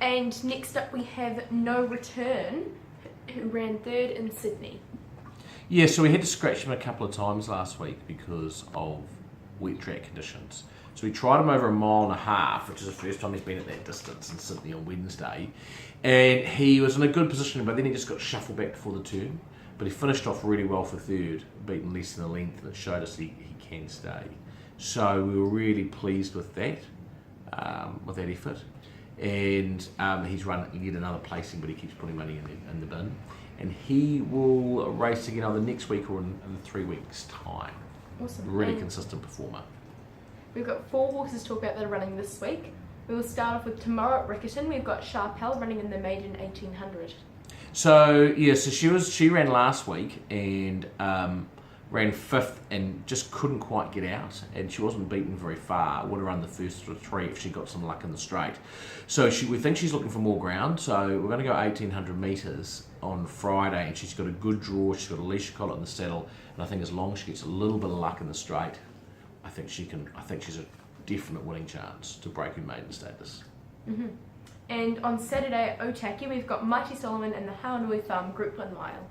And next up we have No Return, who ran third in Sydney. Yeah, so we had to scratch him a couple of times last week because of wet track conditions. So we tried him over 1.5 miles, which is the first time he's been at that distance in Sydney on Wednesday. And he was in a good position, but then he just got shuffled back before the turn. But he finished off really well for third, beaten less than a length, and it showed us he can stay. So we were really pleased with that effort. And he's run yet another placing, but he keeps putting money in the bin. And he will race again either next week or in 3 weeks' time. Awesome. Really consistent performer. We've got 4 horses to talk about that are running this week. We will start off with tomorrow at Riccarton. We've got Sharpelle running in the maiden 1800. So she ran last week and ran 5th and just couldn't quite get out, and she wasn't beaten very far. Would have run the first 3 if she got some luck in the straight. So we think she's looking for more ground. So we're going to go 1800 metres on Friday, and she's got a good draw. She's got a leash collar in the saddle, and I think as long as she gets a little bit of luck in the straight, I think she's a definite winning chance to break her maiden status. Mm-hmm. And on Saturday at Otaki, we've got Mighty Solomon and the Haunui Farm Group 1 mile.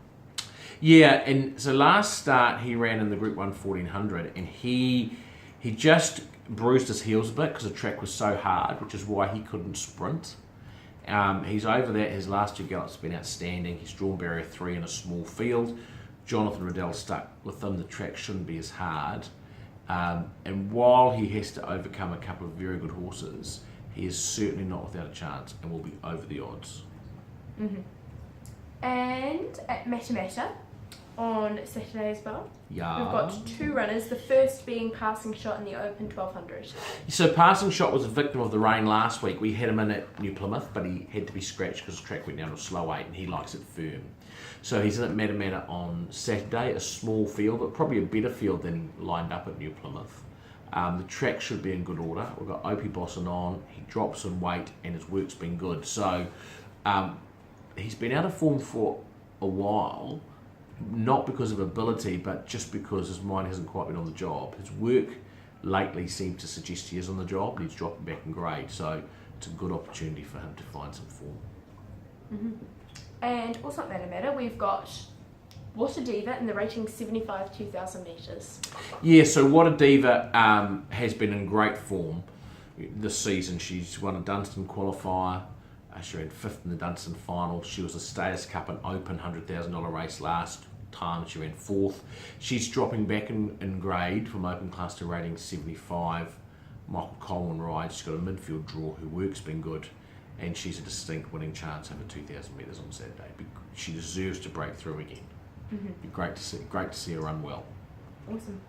Yeah, and so last start he ran in the Group 1 1400, and he just bruised his heels a bit because the track was so hard, which is why he couldn't sprint. He's over that. His last 2 gallops have been outstanding. He's drawn barrier 3 in a small field. Jonathan Riddell stuck with him. The track shouldn't be as hard. And while he has to overcome a couple of very good horses, he is certainly not without a chance and will be over the odds. Mm-hmm. And at Matamata on Saturday as well, yeah, we've got 2 runners, the first being Passing Shot in the Open 1200. So Passing Shot was a victim of the rain last week. We had him in at New Plymouth, but he had to be scratched because the track went down to a slow 8 and he likes it firm. So he's in at Matamata on Saturday, a small field, but probably a better field than lined up at New Plymouth. The track should be in good order. We've got Opie Bosson on. He drops in weight and his work's been good. So he's been out of form for a while, not because of ability, but just because his mind hasn't quite been on the job. His work lately seems to suggest he is on the job, and he's dropping back in grade. So it's a good opportunity for him to find some form. Mm-hmm. And also at Matamata, we've got What a Diva in the rating 75 2,000 metres. Yeah, so What a Diva has been in great form this season. She's won a Dunstan qualifier. She ran 5th in the Dunstan final. She was a Status Cup and Open $100,000 race last time. She ran 4th. She's dropping back in grade from Open class to rating 75. Michael Coleman rides. She's got a midfield draw. Her work's been good. And she's a distinct winning chance over 2,000 metres on Saturday. She deserves to break through again. Mm-hmm. Be great to see her run well. Awesome.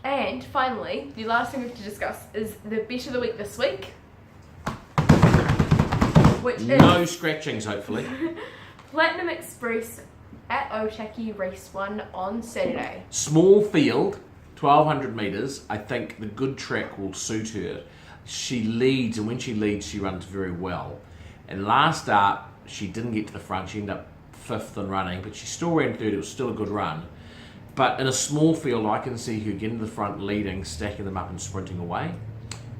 And finally, the last thing we have to discuss is the bet of the week this week, which no is scratchings, hopefully. Platinum Express at Otaki Race 1 on Saturday. Small field, 1,200 metres. I think the good track will suit her. She leads, and when she leads, she runs very well. And last start, she didn't get to the front. She ended up 5th in running, but she still ran 3rd. It was still a good run. But in a small field, I can see her getting to the front, leading, stacking them up and sprinting away.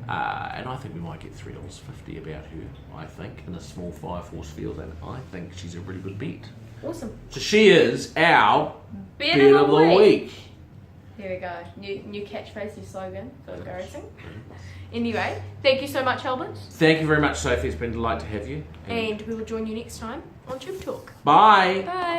And I think we might get $3.50 about her, I think, in a small 5-horse field. And I think she's a really good bet. Awesome. So she is our Bet bet of the week. Here we go. New catchphrase, new slogan for Go Racing. Anyway, thank you so much, Albert. Thank you very much, Sophie. It's been a delight to have you. And we will join you next time on Tube Talk. Bye. Bye.